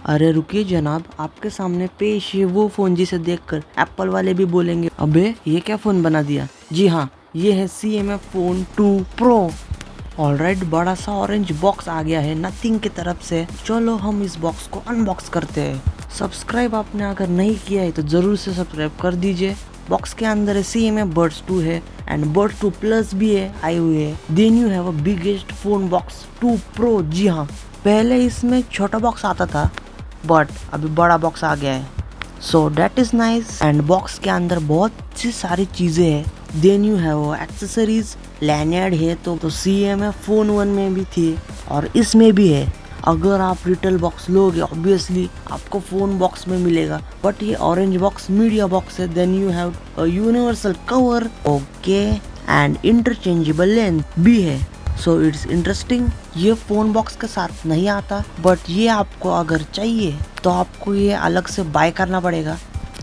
अरे रुकिए जनाब, आपके सामने पेश है वो फोन जिसे देखकर एप्पल वाले भी बोलेंगे अबे ये क्या फोन बना दिया। जी हाँ, ये है CMF फोन 2 प्रो। ऑलराइट, बड़ा सा ऑरेंज बॉक्स आ गया है नथिंग की तरफ से। चलो हम इस बॉक्स को अनबॉक्स करते हैं। सब्सक्राइब आपने अगर नहीं किया है तो जरूर से सब्सक्राइब कर दीजिए। बॉक्स के अंदर है CMF बड्स 2 है एंड बड्स 2 प्लस भी है आई हुई है। Then you have a biggest phone box 2 pro. जी हाँ, पहले इसमें छोटा बॉक्स आता था बट अभी बड़ा बॉक्स आ गया है, so that is nice. And box के अंदर बहुत सी सारी चीजें हैं। Then you have accessories, lanyard है तो CMF फोन 1 में भी थी और इसमें भी है। अगर आप रिटेल बॉक्स लोगे ऑब्वियसली आपको फोन बॉक्स में मिलेगा, बट ये ऑरेंज बॉक्स मीडिया बॉक्स है। Then you have a universal cover, okay, and interchangeable length भी है, सो इट्स इंटरेस्टिंग। ये फोन बॉक्स के साथ नहीं आता, बट ये आपको अगर चाहिए तो आपको ये अलग से बाय करना पड़ेगा।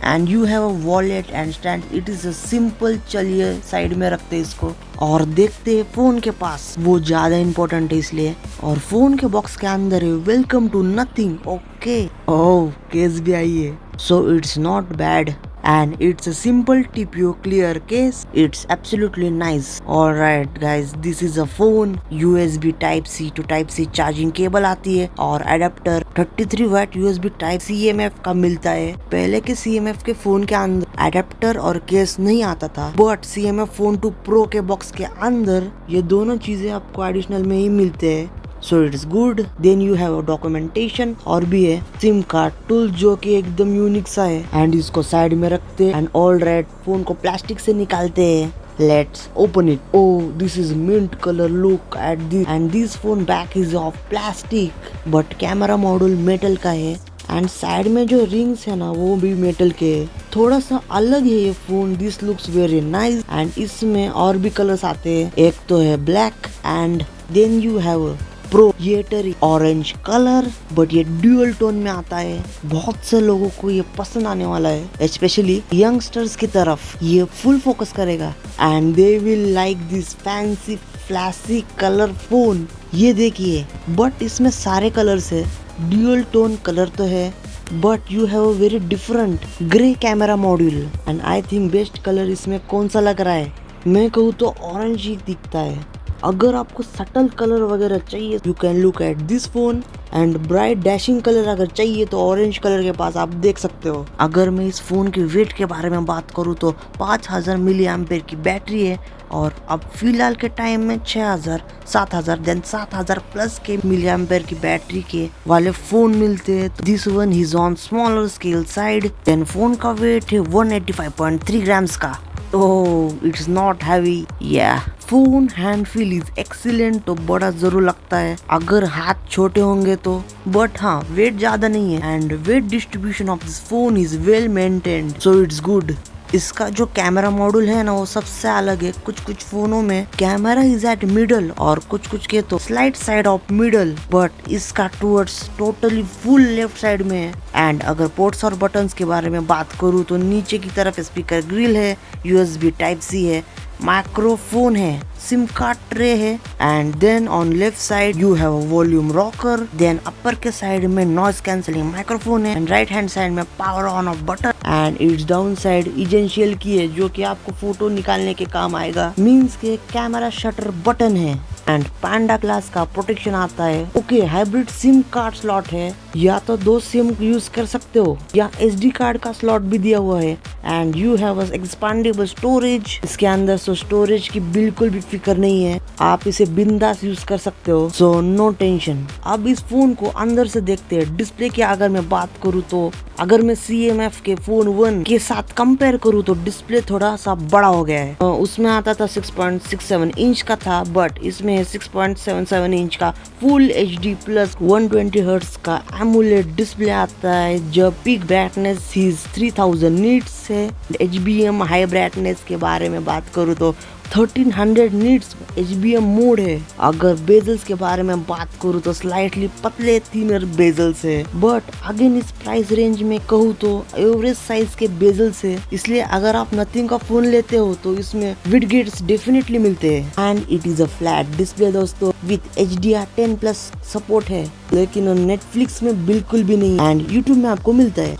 And you have a wallet and stand, it is a simple. चलिए साइड में रखते हैं इसको और देखते हैं फोन के पास, वो ज्यादा इंपॉर्टेंट है इसलिए। और फोन के बॉक्स के अंदर है welcome to nothing, okay. Oh, case भी आई है, so it's not bad and it's a simple TPO clear case. It's absolutely nice. Alright guys, this is a phone. USB type C to type C charging cable आती है और adapter 33 वाट USB type CMF का मिलता है। पहले के CMF के phone के अंदर अडेप्टर और केस नहीं आता था, बट CMF फोन 2 प्रो के बॉक्स के अंदर ये दोनों चीजें आपको एडिशनल में ही मिलते हैं, so it's good. Then you have documentation और भी है सिम कार्ड टूल जो कि एकदम यूनिक सा है। एंड इसको साइड में रखते हैं एंड ऑलराइट फोन को प्लास्टिक से निकालते हैं। Let's open it. Oh, this is mint colour, look at this. And this phone back is of plastic but camera module metal का है। एंड साइड में जो रिंग्स है ना वो भी मेटल के है, थोड़ा सा अलग है ये फोन। This looks very nice. And इसमें और भी कलर्स आते हैं, एक तो है black and then you have proprietary orange colour, but ये ड्यूअल टोन में आता है। बहुत से लोगों को ये पसंद आने वाला है, स्पेशली यंगस्टर्स की तरफ ये फुल फोकस करेगा and they will like this fancy flashy colour phone. ये देखिए, बट इसमें सारे कलर्स है, ड्यूअल टोन कलर तो है but you have a very different grey camera module. And I think best colour इसमें कौन सा लग रहा है, मैं कहूँ तो ऑरेंज ही दिखता है। अगर आपको सटल कलर वगैरह चाहिए you can look at this phone. And bright dashing colour अगर चाहिए तो ऑरेंज कलर के पास आप देख सकते हो। अगर मैं इस फोन के वेट के बारे में बात करूँ तो 5000 मिली एम्पेयर की बैटरी है और अब फिलहाल के टाइम में 6000, 7000 देन 7000 प्लस के मिली एम्पेयर की बैटरी के वाले फोन मिलते हैं। This one is on smaller scale side. Then phone का वेट है 185.3 ग्राम्स का। Oh, it's not heavy. या phone hand feel is excellent, तो बड़ा जरूर लगता है अगर हाथ छोटे होंगे तो, बट हाँ वेट ज्यादा नहीं है। And wait distribution of this phone is well maintained, so it's good. इसका जो कैमरा मॉड्यूल है ना वो सबसे अलग है। कुछ कुछ फोनों में कैमरा इज एट मिडल और कुछ कुछ के तो slide side of middle, but इसका towards totally full left side में है। एंड अगर पोर्ट्स और बटन्स के बारे में बात करूँ तो नीचे की तरफ स्पीकर ग्रिल है, USB टाइप C है, माइक्रोफोन है, सिम कार्ड ट्रे है। And then on left side you have volume rocker. Then upper के साइड में नॉइज कैंसलिंग माइक्रोफोन है एंड राइट हैंड साइड में power on off button. And it's down side essential key है जो कि आपको photo निकालने के काम आएगा, मीन्स के कैमरा शटर बटन है। एंड पांडा ग्लास का प्रोटेक्शन आता है। Okay, hybrid SIM card slot है, या तो 2 सिम यूज कर सकते हो या SD कार्ड का स्लॉट भी दिया हुआ है। And you have expandable storage, इसके अंदर सो स्टोरेज की बिल्कुल भी फिक्र नहीं है, आप इसे बिंदास यूज कर सकते हो, सो नो टेंशन। अब इस फोन को अंदर से देखते हैं। डिस्प्ले की अगर मैं बात करूँ तो अगर मैं CMF के फोन 1 के साथ कंपेयर करूँ तो डिस्प्ले थोड़ा सा बड़ा हो गया है। उसमें आता था 6.67 इंच का था, बट इसमें 6.77 इंच का फुल HD प्लस 120 हर्ट्ज का एमोलेड डिस्प्ले आता है। जब पीक ब्राइटनेस 3000 नीट्स है। HBM हाई ब्राइटनेस के बारे में बात करूँ तो 1300 नीट्स HBM मोड है। अगर बेजल्स के बारे में बात करूँ तो स्लाइटली पतले थिनर बेजल्स है, बट अगेन इस प्राइस रेंज में कहूँ तो एवरेज साइज के बेजल्स है, इसलिए अगर आप नथिंग का फोन लेते हो तो इसमें विड गेट्स डेफिनेटली मिलते हैं। And it is a flat display दोस्तों विथ HDR10+ सपोर्ट है, लेकिन नेटफ्लिक्स में बिल्कुल भी नहीं एंड यूट्यूब में आपको मिलता है।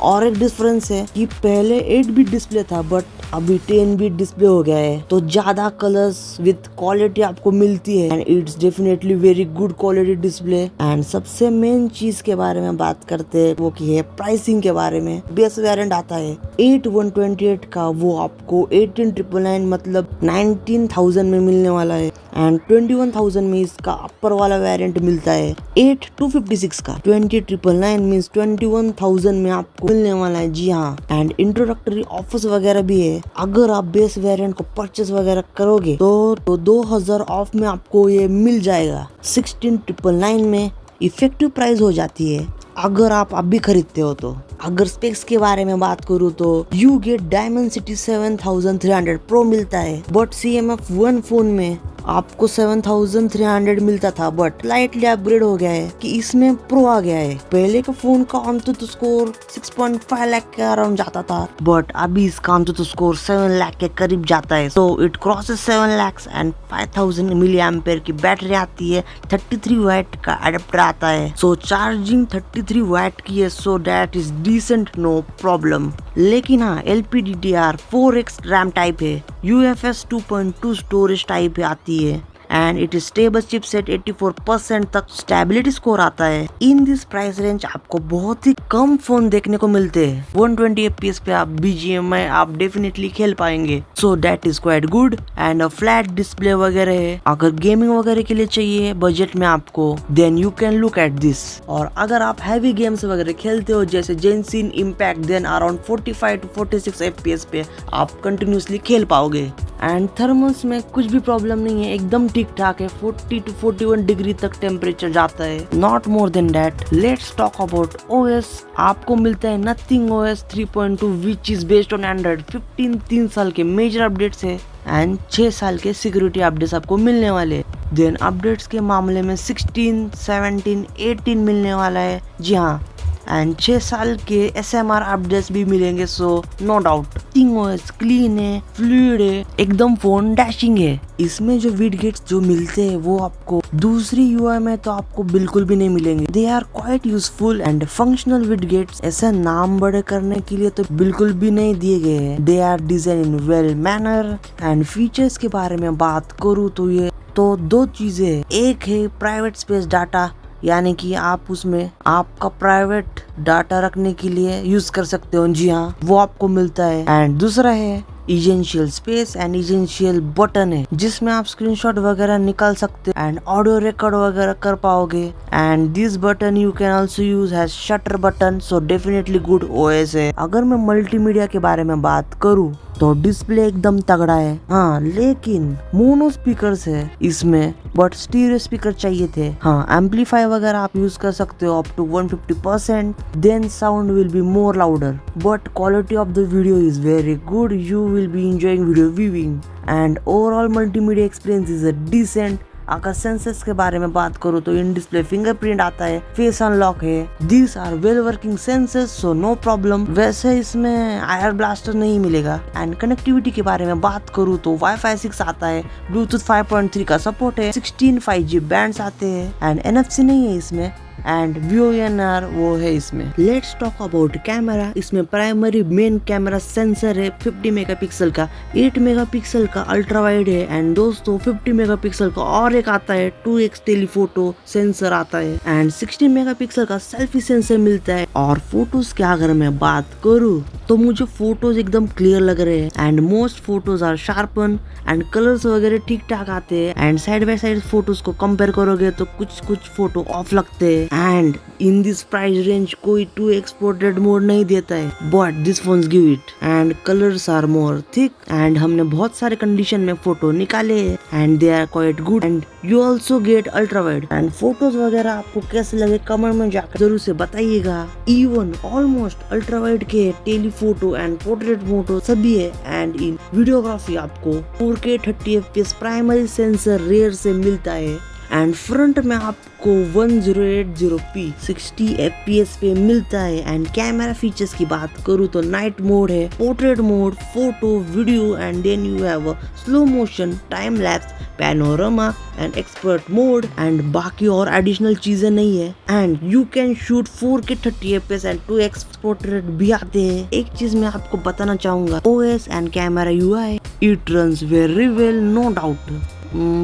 और एक डिफरेंस है कि पहले 8 बिट डिस्प्ले था बट अभी 10 बिट डिस्प्ले हो गया है, तो ज्यादा कलर्स विथ क्वालिटी आपको मिलती है and it's definitely very good quality display. And सबसे मेन चीज के बारे में बात करते हैं वो की है प्राइसिंग के बारे में। बेस वेरिएंट आता है 8128 का, वो आपको 18999 मतलब 19,000 में मिलने वाला है एंड 21,000 में इसका अपर वाला वेरिएंट मिलता है। 8256 का 20,999 मीन्स 21,000 में आपको मिलने वाला है। जी हाँ, एंड इंट्रोडक्टरी ऑफर्स वगैरह भी है। अगर आप बेस वेरिएंट को परचेस वगैरह करोगे तो 2000 ऑफ में आपको ये मिल जाएगा। 16,999 में इफेक्टिव प्राइस हो जाती है अगर आप अभी खरीदते हो तो। अगर स्पेक्स के बारे में बात करूँ तो यू गेट Dimensity 7300 Pro मिलता है, बट CMF1 फोन में आपको 7300 मिलता था, बट स्लाइटली अपग्रेड हो गया है कि इसमें प्रो आ गया है। पहले के फोन का अंतुतु स्कोर 6.5 लाख के अराउंड जाता था, बट अभी इसका अंतुतु स्कोर 7 लाख के करीब जाता है। So it crosses 7 lakh and 5000 milli ampere की बैटरी आती है। 33 वाट का एडेप्टर आता है, सो चार्जिंग 33 वाट की है, so that is decent, no problem. लेकिन हाँ, LPDDR 4X रैम टाइप है, UFS 2.2 स्टोरेज टाइप आती है and it is stable chipset 84% तक स्टेबिलिटी स्कोर आता है। इन दिस प्राइस रेंज आपको बहुत ही कम फोन देखने को मिलते हैं। 120 FPS पे आप BGMI आप डेफिनेटली खेल पाएंगे, सो that is quite good. And flat display वगैरह है, अगर गेमिंग वगैरह के लिए चाहिए बजट में आपको, then you can look at this. और अगर आप हैवी गेम्स वगैरह खेलते हो जैसे Genshin Impact, then around 45 to 46 FPS पे आप कंटिन्यूसली खेल पाओगे। एंड थर्मल्स में कुछ भी प्रॉब्लम नहीं है, एकदम ठीक ठाक है। 40 to 41 डिग्री तक टेम्परेचर जाता है, not more than that. Let's talk about OS। आपको मिलता है Nothing OS 3.2 which is based on Android 15। 3 साल के मेजर अपडेट्स है एंड 6 साल के सिक्योरिटी अपडेट्स आपको मिलने वाले। देन अपडेट्स के मामले में 16, 17, 18 मिलने वाला है। जी हाँ, एंड 6 साल के SMR अपडेट्स भी मिलेंगे, so no doubt. OS clean है, फ्लूइड है, एकदम फोन डैशिंग है। इसमें जो विड गेट्स जो मिलते हैं वो आपको दूसरी UI में तो आपको बिल्कुल भी नहीं मिलेंगे। They are quite useful and functional widgets. ऐसा नाम बड़े करने के लिए तो बिल्कुल भी नहीं दिए गए हैं। They are design in well manner. And features के बारे में बात करूँ तो ये तो 2 चीजें है। एक है प्राइवेट स्पेस डाटा, यानी कि आप उसमें आपका प्राइवेट डाटा रखने के लिए यूज कर सकते हो। जी हाँ, वो आपको मिलता है। एंड दूसरा है essential space and essential button है, जिसमें आप स्क्रीनशॉट वगैरह निकाल सकते हो एंड ऑडियो रिकॉर्ड वगैरह कर पाओगे। And this button you can also use as shutter button, so definitely good OS है। अगर मैं मल्टीमीडिया के बारे में बात करूँ तो डिस्प्ले एकदम तगड़ा है, हाँ, लेकिन मोनो स्पीकर्स है इसमें, बट स्टीरियो स्पीकर चाहिए थे। हाँ, एम्पलीफाई वगैरह आप यूज कर सकते हो up to 150%, then sound will be more louder, but quality of the video is very good. You will be enjoying video viewing and overall multimedia experience is a decent. अगर sensors के बारे में बात करूँ तो इन डिस्प्ले फिंगरप्रिंट आता है, face unlock है। These are well working sensors, so no problem. वैसे इसमें आयर ब्लास्टर नहीं मिलेगा। एंड कनेक्टिविटी के बारे में बात करूँ तो Wi-Fi 6 आता है, ब्लूटूथ 5.3 का सपोर्ट है, 16 5G बैंड्स आते हैं एंड NFC नहीं है इसमें, एंड VONR वो है इसमें। Let's talk about camera. इसमें प्राइमरी मेन कैमरा सेंसर है 50 मेगापिक्सल का, 8 मेगापिक्सल का अल्ट्रा वाइड है एंड दोस्तों 50 मेगापिक्सल का और एक आता है 2x टेलीफोटो सेंसर आता है एंड 16 मेगापिक्सल का सेल्फी सेंसर मिलता है। और फोटोज की अगर मैं बात करूँ तो मुझे फोटोज एकदम क्लियर लग रहे हैं and most photos are sharpen and colours वगैरह ठीक ठाक आते हैं। And side by side photos को कंपेयर करोगे तो कुछ फोटो ऑफ लगते हैं। And in this price range कोई 2x पोर्ट्रेट मोड नहीं देता है, but this phones give it and colours are more thick and हमने बहुत सारे कंडीशन में फोटो निकाले and they are quite good and you also get ultra wide. And photos वगैरह आपको कैसे लगे कमेंट में जाकर जरूर से बताइएगा। इवन ऑलमोस्ट अल्ट्रा वाइड के telephoto telephoto and portrait mode सभी है। एंड इन वीडियोग्राफी आपको 4K 30 FPS primary sensor rare से मिलता है। एंड फ्रंट में आपको 1080p 60 FPS पे मिलता है। एंड कैमरा फीचर्स की बात करूँ तो नाइट मोड है, portrait mode, photo, video and then you have a slow motion, time lapse, panorama and expert mode and बाकी और एडिशनल चीजें नहीं है। And you can shoot 4K 30 FPS and 2x portrait भी आते हैं। एक चीज मैं आपको बताना चाहूंगा, OS and camera UI it runs very well, no doubt.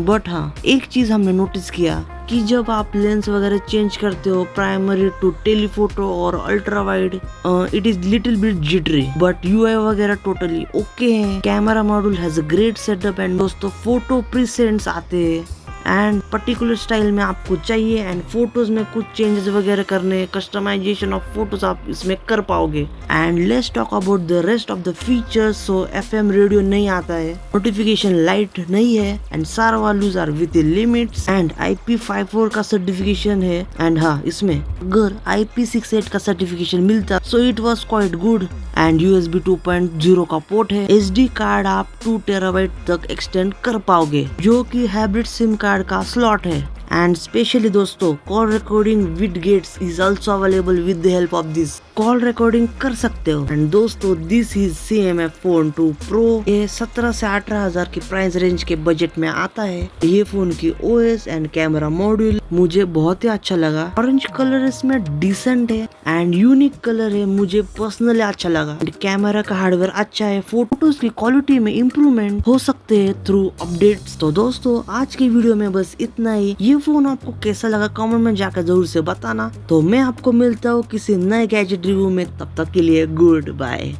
But हाँ, एक चीज हमने नोटिस किया कि जब आप लेंस वगैरह चेंज करते हो प्राइमरी टू टेलीफोटो और ultra wide, it is little bit jittery, but UI वगैरह टोटली ओके है। Camera module has a great setup and दोस्तों फोटो प्रीसेट्स आते हैं एंड पर्टिकुलर स्टाइल में आपको चाहिए। एंड फोटोज में कुछ चेंजेस वगैरह करने, कस्टमाइजेशन ऑफ फोटोज आप इसमें कर पाओगे। And let's talk about the rest of the features. So FM radio नहीं आता है, नोटिफिकेशन लाइट नहीं है and SAR values are with limits and IP54 का सर्टिफिकेशन है। एंड हाँ, इसमें अगर IP68 का सर्टिफिकेशन मिलता so it was quite good. And USB 2.0 का पोर्ट है। SD कार्ड आप 2 TB तक एक्सटेंड कर पाओगे, जो कि हाइब्रिड सिम कार्ड का स्लॉट है। एंड स्पेशली दोस्तों call recording widgets is also available with the help of this. Call recording कर सकते हो। एंड दोस्तों this is CMF phone 2 Pro। ये 17 से 18,000 की प्राइस रेंज के बजट में आता है। ये फोन की OS एंड कैमरा मॉड्यूल मुझे बहुत ही अच्छा लगा। ऑरेंज कलर इसमें डिसेंट है एंड यूनिक कलर है, मुझे पर्सनली अच्छा लगा। कैमरा का हार्डवेयर अच्छा है, फोटोज की क्वालिटी में इम्प्रूवमेंट हो सकते हैं थ्रू अपडेट्स। तो दोस्तों आज की वीडियो में बस इतना ही। ये फोन आपको कैसा लगा कमेंट में जाकर जरूर से बताना। तो मैं आपको मिलता हूँ किसी नए गैजेट रिव्यू में, तब तक के लिए गुड बाय।